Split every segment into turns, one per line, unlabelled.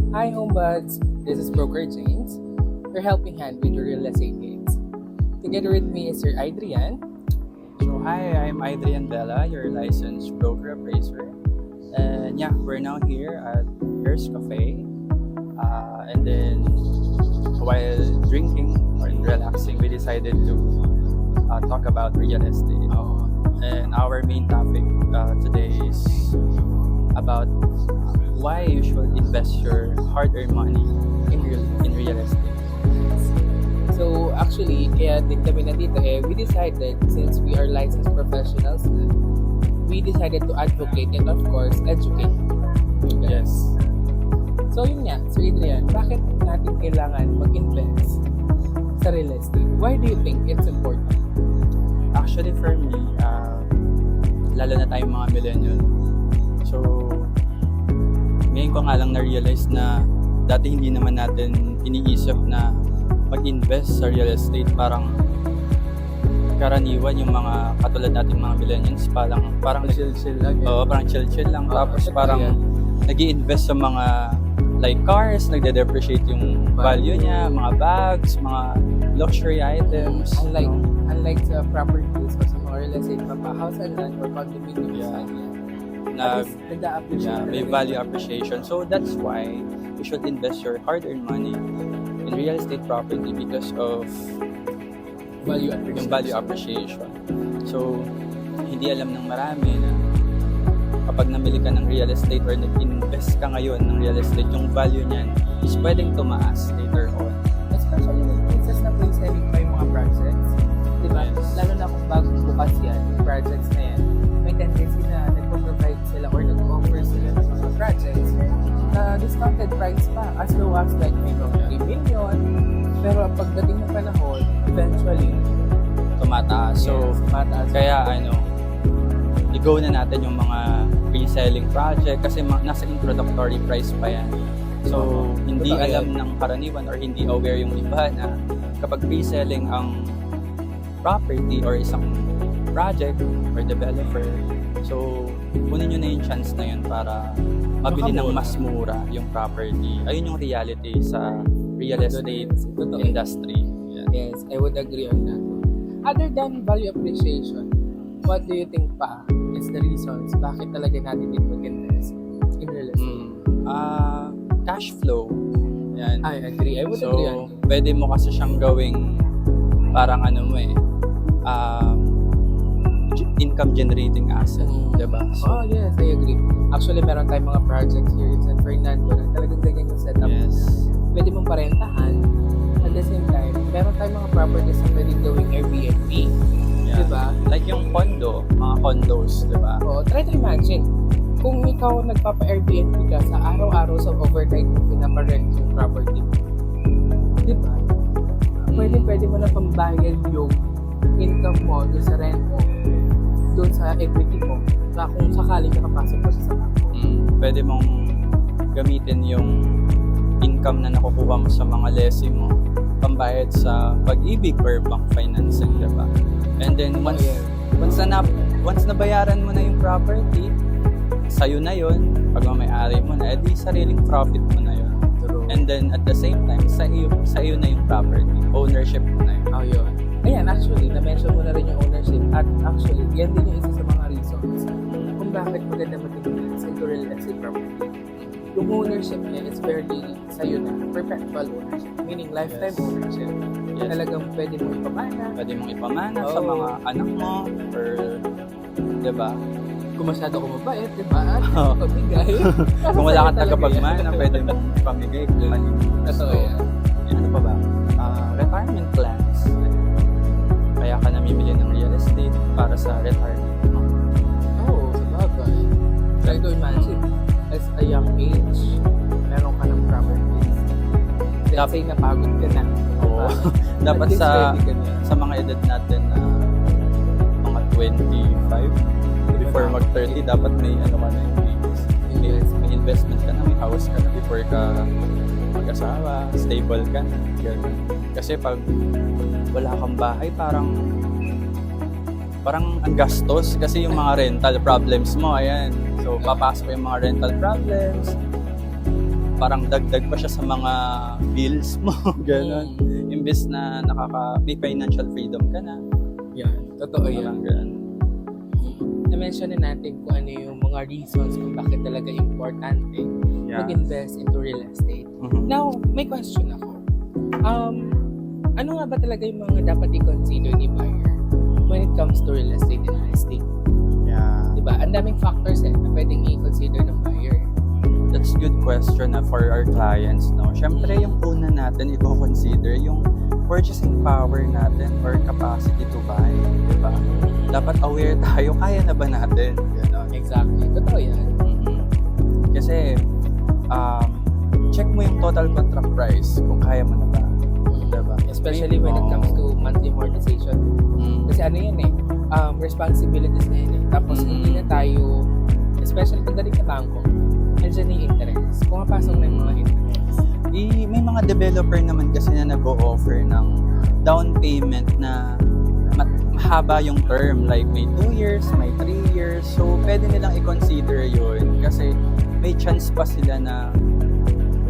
Hi Homebuds, this is Broker James, your helping hand with your real estate needs. Together with me is Sir Adrian.
So hi, I'm Adrian Bella, your licensed broker appraiser. And yeah, we're now here at Hearst Cafe. And then while drinking or relaxing, we decided to talk about real estate. And our main topic today is about why you should invest your hard-earned money in real estate.
So actually, kaya din kami nandito we decided, since we are licensed professionals, we decided to advocate and of course, educate.
Yes.
So yun nga, Sir Adrian, bakit natin kailangan mag-invest sa real estate? Why do you think it's important?
Actually for me, lalo na tayong mga millennial. So, ngayon ko nga lang na-realize na dati hindi naman natin iniisip na mag-invest sa real estate. Parang karaniwan yung mga katulad nating mga millennials parang
Chill lang.
parang chill lang. Tapos parang nag-i-invest sa mga like cars, nagde-depreciate yung value niya, mga bags, mga luxury items.
Unlike sa properties o sa mga real estate, house and land or condominiums,
May value appreciation. So that's why you should invest your hard-earned money in real estate property because of yung value appreciation. So hindi alam ng marami na kapag namili ka ng real estate or nag-invest ka ngayon ng real estate, yung value niyan is pwedeng tumaas later on.
Especially in cases na pre-selling pa yung mga projects. Diba?
Yes.
Lalo na kung bagong bukas yan, yung projects na yan, may tendency na nagpo-provide sila or nag-offer sila ng mga projects na discounted price pa as low as like 3 million. Pero pagdating ng panahon, eventually,
Tumataas. So,
tumataas.
kaya i-go na natin yung mga pre-selling project kasi nasa introductory price pa yan. So, hindi alam ng karaniwan or hindi aware yung iba na kapag pre-selling ang property or isang project or developer, so kunin nyo na yung chance na yun para mabili ng mas mura yung property. Ayun yung reality sa real estate industry.
Yes, I would agree on that. Other than value appreciation, what do you think pa is the reasons bakit talaga natin din mag-invest in real estate?
Cash flow. Yan.
I agree. I would agree on that.
Pwede mo kasi siyang gawing parang income generating asset, diba? So,
Yes, I agree. Actually, meron tayong mga projects here in San Fernando na talagang ganyan yung setup.
yes.
Pwede mong parentahan. At the same time, meron tayong mga properties na pwedeng gawing Airbnb.
Yeah.
Diba?
Like yung condo, mga condos, diba?
Try to imagine. Kung ikaw nagpapa-Airbnb ka sa araw-araw sa overnight mo pinaparent yung property. Diba? Pwede mo na pambayad yung income mo doon sa rent mo, doon sa equity mo, na kung sakaling nakapasok mo sa sangako.
Pwede mong gamitin yung income na nakukuha mo sa mga lessee mo pambayad sa pag-ibig or bank financing, diba? And then once nabayaran mo na yung property, sa'yo na yun, pag may-ari mo na, edi sariling profit mo na yun. And then at the same time, sa iyo na yung property, ownership mo na yun.
Yun. Ayan, actually, na-mention mo na rin yung ownership at actually, yan din yung isa sa mga reasons kung bakit maganda mag-invest into real estate property. Yung ownership niya is very sa'yo na, perpetual ownership, meaning lifetime ownership.
Yes.
Talagang pwede mo ipamana.
Pwede mong ipamana sa mga anak mo or, diba?
Kung masyado ko mabait, diba? At
Oo.
pabigay.
Kung wala kang tagapagmana, pwede mong ipamigay.
Totoo yan.
Ano pa ba? Retirement plans. Kaya ka namimili ng real estate para sa retirement mo.
Sa bagay. Try to imagine, as a young age, meron ka ng properties. Let's say napagod ka na.
Oo. Dapat
At least
sa
ready ka na.
mga edad natin na mga 25 before mag-30, dapat may may investment ka na, may house ka na before ka mag-asawa, stable ka na. Ganun. Kasi pag wala kang bahay, parang ang gastos kasi yung mga rental problems mo, ayan. So, papasok yung mga rental problems. parang dagdag pa siya sa mga bills mo, gano'n.
Mm.
Imbes na may financial freedom ka na.
Yan, totoo yan.
Parang gano'n.
Na-mention na natin kung ano yung mga reasons kung bakit talaga importante
Yeah.
mag-invest into real estate.
Mhm.
Now, may question ako. Ano nga ba talaga yung mga dapat i-consider ni buyer when it comes to real estate investing?
Yeah.
Diba? Ang daming factors na pwedeng i-consider ng buyer.
That's good question for our clients, no? Siyempre, yung una natin i-consider yung purchasing power natin or capacity to buy, di ba? Dapat aware tayo, kaya na ba natin? Ganon.
Exactly. Totoo yan.
Kasi, check mo yung total contract price kung kaya mo na ba. Diba?
Especially when it comes to monthly amortization. Kasi ano yan eh, responsibilities na yan eh. Tapos hindi na tayo, especially pagdating sa bangko, nandiyan na yung interest. Pumapasok na yung mga interest.
May mga developer naman kasi na nag-o-offer ng down payment na mahaba yung term. Like may 2 years, may 3 years. So, pwede nilang i-consider yun. Kasi may chance pa sila na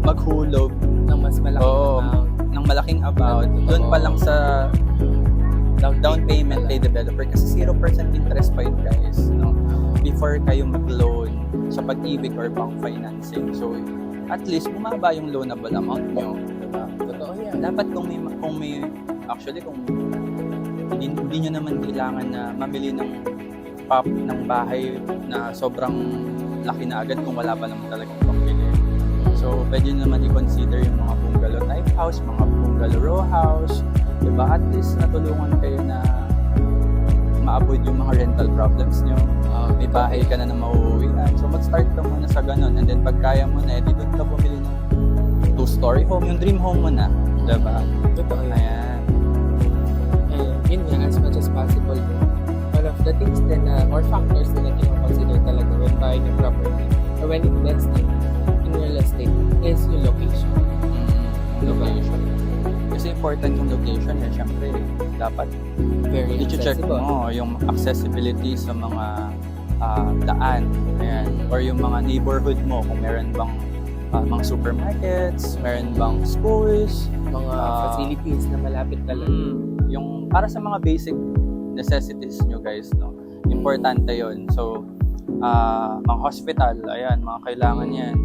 maghulog
Ng mas malaking amount.
ng malaking amount. Doon pa lang sa down payment kay developer. Kasi 0% interest pa yun, guys. No? Before kayo mag-loan sa pag-ibig or bank financing. So, at least bumaba yung loanable amount nyo. Diba?
Totoo yan.
Dapat kung hindi nyo naman kailangan na mamili ng bahay na sobrang laki na agad kung wala pa naman talagang pambili. So, pwede nyo naman i-consider yung mga bungalow type house, mga bungalow row house. Diba? At least natulungan kayo na ma-avoid yung mga rental problems nyo. May bahay ka na mauuwian. So, mag-start ka muna sa ganun. And then, pag kaya mo na, doon ka bumili ng 2-story home. Yung dream home mo na. Diba?
Totoo yan.
Ayan.
And yun nga, as much as possible, one of the things then, or factors na consider talaga when buying a property or when investing in real estate is yung location.
Location. Kasi important yung location eh. Siyempre, dapat
Very
i-check
accessible.
mo yung accessibility sa mga daan. Ayan. Or yung mga neighborhood mo. Kung meron bang mga supermarkets, meron bang schools,
Mga facilities na malapit talaga.
yung para sa mga basic necessities nyo, guys, no? Importante yon. So, mga hospital, ayan, mga kailangan yan.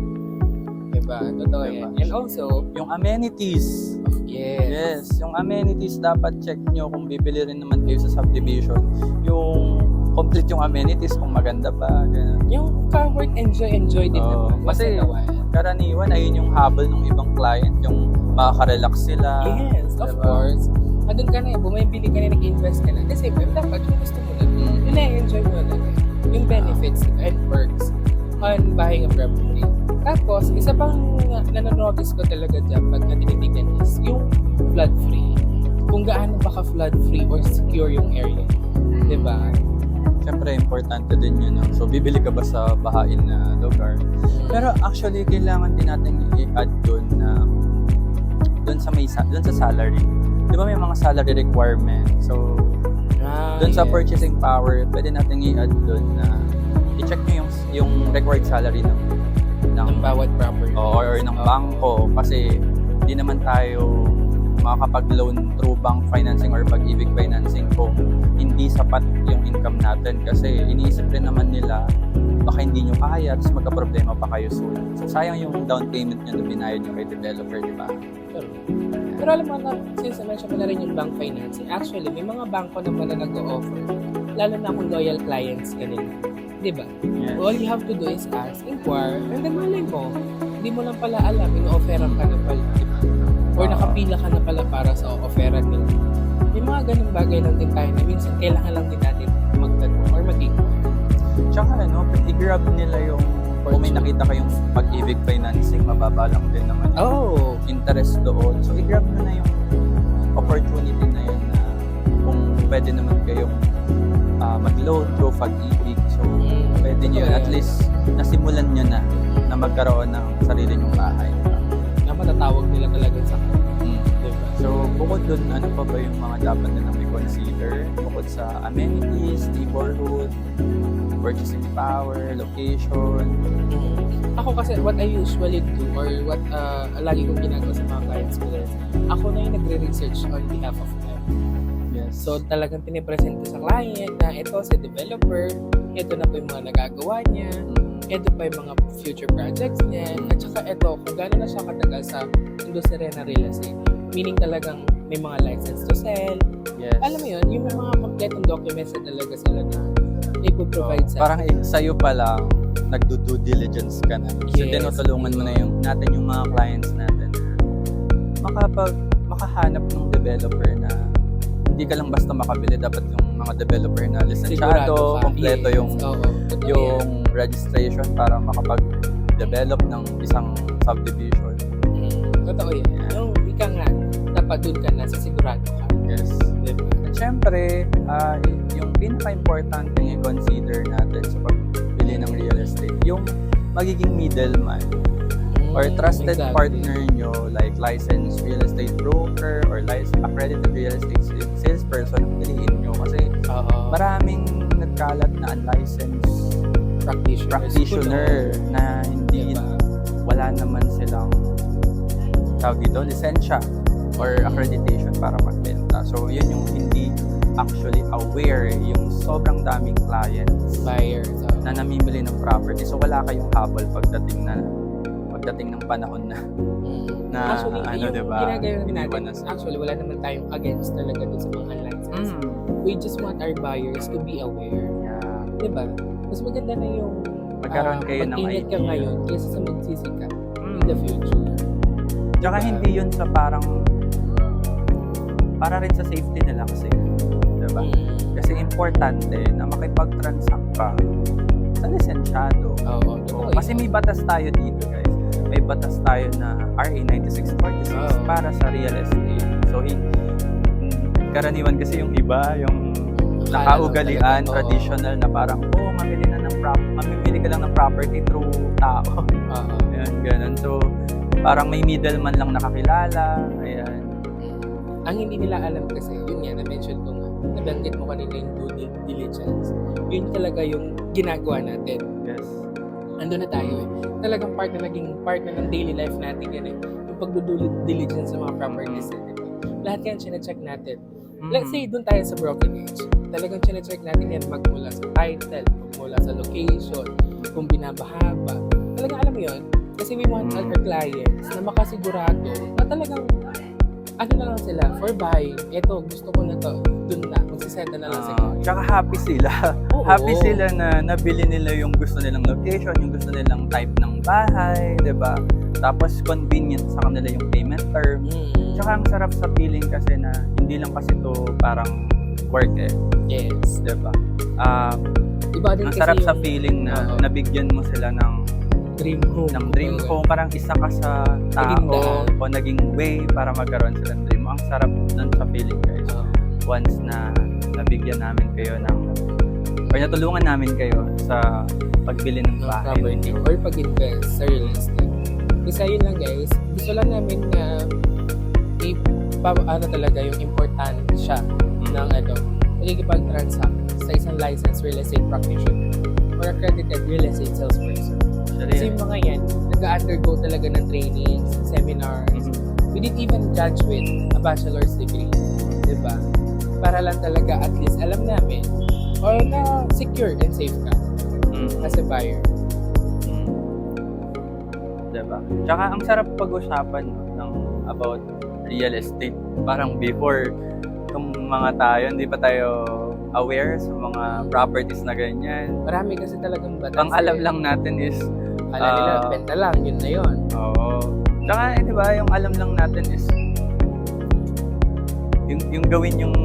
Diba? Totoo
Diba?
yan. And also,
Yung amenities.
yes.
Yes, yung amenities dapat check nyo kung bibili rin naman kayo sa subdivision. Yung complete yung amenities kung maganda pa. Ganun.
Yung car work, enjoy din
Oo.
naman. Once
Kasi
in a while.
karaniwan, ayun yung habol ng ibang client, yung makaka-relax sila.
Yes, of
Diba?
course. Andun ka na, bumibili ka na, nag-invest ka na. Kasi dapat yung gusto mo na. Yung na-enjoy mo na. Yung benefits and perks on buying a property. Tapos, isa pang nananotice ko talaga dyan pag natinitignan is yung flood-free. Kung gaano ba ka-flood-free or secure yung area. Diba?
Siyempre, importante din yun. No? So, bibili ka ba sa bahain na lugar? Pero actually, kailangan din natin i-add doon na doon sa salary. Di ba may mga salary requirement? So, doon sa
yes.
purchasing power, pwede natin i-add doon na i-check nyo yung required salary ng
Ng bawat property.
or ng bangko kasi hindi naman tayo makakapag-loan through bank financing or pag-ibig financing kung hindi sapat yung income natin kasi iniisip rin naman nila baka hindi nyo kaya tapos magka-problema pa kayo soon. So sayang yung down payment nyo na binayad nyo kay developer, di ba?
Pero alam mo na, since na-mention mo na rin yung bank financing, actually, may mga bangko naman na nag-o-offer, lalo na kung loyal clients ka nila. Diba?
Yes.
All you have to do is ask, inquire, and then malay mo, hindi mo lang pala alam, ino-offeran ka na pala, diba? Or nakapila ka na pala para sa offeran nila. May mga ganung bagay lang din tayo na minsan kailangan lang din natin magtanong or mag-inquire.
Tsaka i-grab nila yung kung may nakita kayong pag-ibig financing, mababa lang din naman yung interest doon. So, i-grab na yung opportunity na yun na kung pwede naman kayong mag-loan through pag-ibig. So, pwede nyo yun. At least, nasimulan nyo na magkaroon ng sarili nyong bahay.
Na matatawag nila talaga sa
Diba? So, bukod dun, ano pa ba yung mga dapat na may i-consider bukod sa amenities, neighborhood, purchasing power, location.
Ako kasi, what I usually do or what lagi kong ginagawa sa mga clients ko is, ako na yung nagre-research on behalf of them.
Yes.
So, talagang pinipresent ko sa client na ito si developer, ito na po yung mga nagagawa niya, ito pa yung mga future projects niya, at saka ito, kung gano'n na siya katagal sa industriya na real estate. Meaning talagang may mga license to sell.
Yes.
Alam mo yun, yung may mga kompletong documents na talaga sila na ipoprovide sa
Parang sa'yo pa lang, nagdo-due diligence ka na. So,
Yes.
tinutulungan mo na natin yung mga clients natin na makahanap ng developer na hindi ka lang basta makabili, dapat yung mga developer na lisensyado, kompleto yung registration para makapag-develop ng isang subdivision.
Totoo yan. Yung ika nga, dapat doon ka na, sigurado ka.
Yes.
Diba?
At syempre, yung pinaka-importante i-consider natin sa pagbili ng real estate, yung magiging middleman or trusted
Exactly.
partner nyo, like licensed real estate broker or accredited real estate salesperson ang piliin nyo. Kasi maraming nagkalat na unlicensed practitioner na hindi,
Diba?
wala naman silang tawag dito, lisensya or accreditation para magbenta. So, yun yung hindi actually aware yung sobrang daming clients
Buyers.
na namimili ng property. So, wala kayong habol pagdating ng panahon na
Actually, yung
diba?
ginagawa
Iniwan
natin,
na
actually, wala naman tayong against talaga dun sa mga unlicensed. We just want our buyers to be aware.
Yeah.
Diba? Mas maganda na yung
Magkaroon kayo ng
mag-ingat ka
idea.
ngayon kaysa sa magsisi ka in the future.
Tsaka
Diba?
hindi yun sa para rin sa safety nila kasi. Diba? Kasi importante na makipag-transact ka sa lisensyado.
Oo.
Kasi may batas tayo dito, guys. May batas tayo na RA 9646 para sa real estate. So, karaniwan kasi yung iba, yung nakaugalian, traditional na parang, mamimili ka lang ng property through tao. Ayan, ganun. So, parang may middleman lang nakakilala. Ayan.
Ang hindi nila alam kasi, yun nga, na-mention ko nga, nabanggit mo kanina yung due diligence. Yun talaga yung ginagawa natin.
Yes.
Ando na tayo eh. Talagang naging part na ng daily life natin yan eh. Yung pag-due diligence sa mga properties eh. Diba? Lahat yan, sinecheck natin. Let's say, doon tayo sa brokerage. Talagang sinecheck natin yan magmula sa title, magmula sa location, kung binabaha ba. Talagang alam mo yun, kasi we want our clients na makasigurado na talagang ano na lang sila, for buying, eto, gusto ko na to, dun na, magsiseta na lang sila.
Tsaka happy sila.
Oo.
Happy sila na nabili nila yung gusto nilang location, yung gusto nilang type ng bahay, 'di ba? Tapos convenient sa kanila yung payment term. Tsaka ang sarap sa feeling kasi na hindi lang kasi to parang work eh.
Yes.
'Di ba?
Iba din
Ang
kasi
sarap sa
yung
feeling na nabigyan mo sila ng
dream
dream home, parang isa ka sa
Naging
tao
daan.
o naging way para magkaroon sila ng dream. Ang sarap nun sa feeling, guys. Once na nabigyan namin kayo or natulungan namin kayo sa pagbili ng bahay.
property or pag-invest sa real estate. Isa yun lang guys, gusto lang namin na talaga yung importansya ng magkikipag-transact sa isang licensed real estate practitioner or accredited real estate salesperson. Kasi yung mga yan, nag-undergo talaga ng trainings, seminars. We didn't even graduate a bachelor's degree. Diba? Para lang talaga at least alam namin or na secure and safe ka as a buyer.
Diba? Tsaka ang sarap pag-usapan about real estate. Parang before, itong mga tayo, hindi pa tayo aware sa mga properties na ganyan.
Marami kasi talagang batas.
Ang alam lang natin is
Alam nila, benta lang, yun na yun.
Oo. Tsaka, di ba, yung alam lang natin is yung gawin yung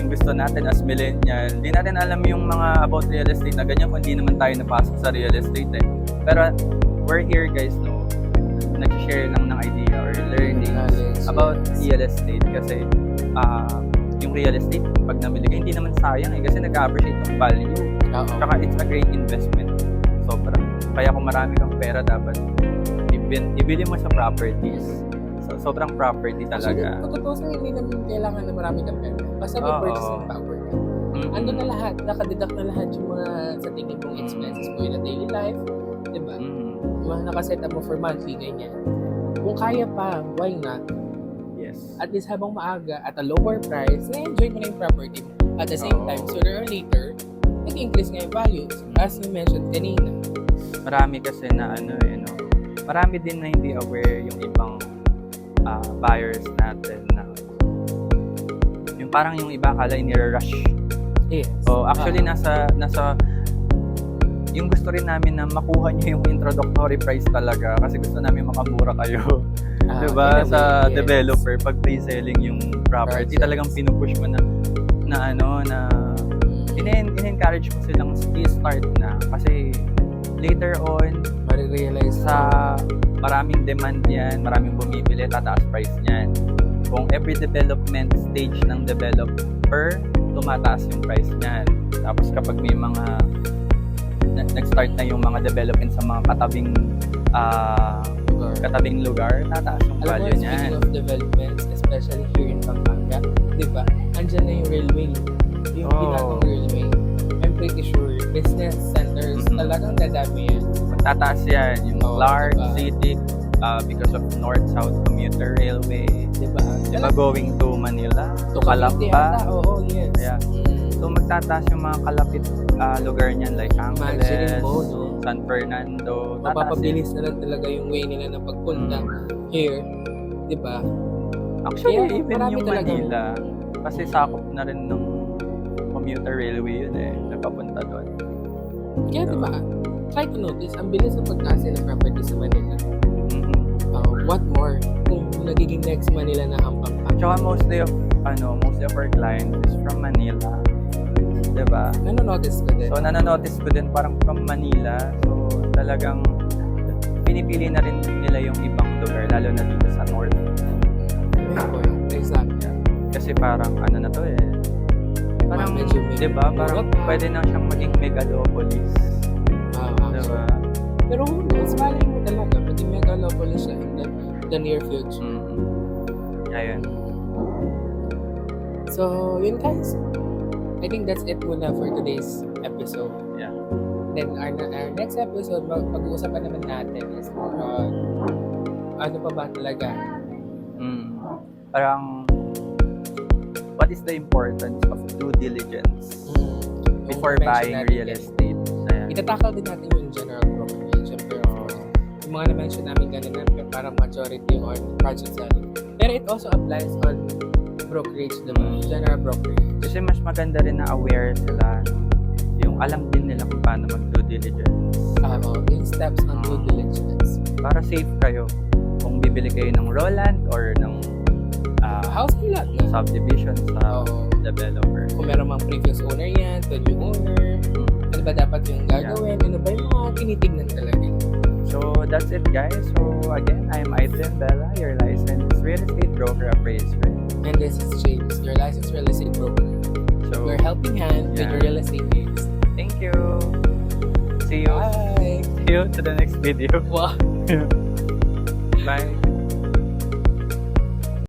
gusto natin as millennial. Hindi natin alam yung mga about real estate na ganyan kung hindi naman tayo napasok sa real estate eh. Pero we're here guys, no? Nag-share lang ng idea or learning about real estate kasi yung real estate, pag namili ka, hindi naman sayang eh kasi nag-appreciate yung value. Tsaka it's a great investment. Sobra. Kaya kung marami kang pera, dapat ibili mo sa properties. So, sobrang property talaga.
Actually, tututusin, hindi naman kailangan na marami kang pera. Basta may
Oo.
purchasing power ka. Ando na lahat, nakadeduct na lahat yung mga sa tingin mong expenses mo in a daily life. Diba? Mga nakaset up mo for monthly, ganyan. Kung kaya pa, why not?
Yes.
At least habang maaga, at a lower price, na-enjoy mo na yung property mo. At the same
Oo.
time, sooner or later, nag-increase nga yung values. As you mentioned kanina.
Marami kasi na marami din na hindi aware yung ibang buyers natin na yung parang yung iba akala inira-rush.
Yes.
So actually nasa yung gusto rin namin na makuha niyo yung introductory price talaga kasi gusto namin makamura kayo. Diba?
in a
Sa
way, yes.
developer, pag pre-selling yung property,
Projects.
talagang pinupush mo na in-encourage mo silang start na kasi later on
Marirealize
sa maraming demand yan, maraming bumibili, tataas price niyan. Kung every development stage ng developer, tumataas yung price niyan. Tapos kapag may mga nag-start na yung mga development sa mga katabing lugar, tataas yung
Alam mo,
value
speaking
niyan.
of developments, especially here in Pampanga, di ba? Andyan na yung railway. Yung
Oh.
pinatong railway. I'm pretty sure business centers talagang dadami yan.
Tataas yan. Yung
Oo,
Clark,
diba?
City, because of North-South Commuter Railway.
Di ba?
Diba going to Manila?
To Cavite
Calamba.
ata, oo, yes.
Yeah. So magtataas yung mga kalapit lugar niyan like
Imagine
Angeles,
mo, no?
San Fernando. Tataas yan.
Mapapabilis na lang talaga yung way nila na pagpunta here. Di ba?
Actually,
Kaya
even
marami
yung
talagang-
Manila, kasi sakop na rin ng commuter railway yun napapunta doon.
Kaya di ba? Try to notice, ang bilis ng pagtaas ng property sa Manila. What more? Kung nagiging next Manila na ang Pampanga.
Tsaka mostly of our clients is from Manila. Diba?
Nanonotice ko din.
So, nananotice ko din parang from Manila. So, talagang pinipili na rin nila yung ibang lugar, lalo na dito sa North.
May point. Exactly.
Kasi parang na to parang,
Medyo may
diba? Parang
mura pa.
pwede na siyang maging megalopolis. Diba?
Pero who knows, malay mo talaga, maging megalopolis siya in the near future.
Ayun.
So, yun guys. I think that's it muna for today's episode.
Yeah.
Then, our next episode, pag-uusapan naman natin is more on ano pa ba talaga?
Parang, what is the importance of due diligence before
Yung
buying
na-mention
real
natin
estate? Ayan.
Itatakaw din natin yung general brokerage. Siyempre, of course, yung mga na-mention namin ganun parang majority on project selling. Pero it also applies on brokerage, diba? General brokerage.
Kasi mas maganda rin na aware sila. Yung alam din nila kung paano mag-due diligence.
Yung steps on due diligence.
Para safe kayo. Kung bibili kayo ng raw land or ng
Housing lot na.
subdivision sa
Oo.
developer.
Kung meron mang previous owner yan, to new owner, ano ba dapat yung gagawin? Ano ba yung mga tinitignan talaga?
So, that's it guys. So, again, I'm Aiden Bella, your licensed real estate broker appraiser.
And this is James, your licensed real estate broker.
So,
We're helping hand with
Yeah.
your real estate needs.
thank you. See you.
Bye!
See you to the next video.
Wow!
Bye.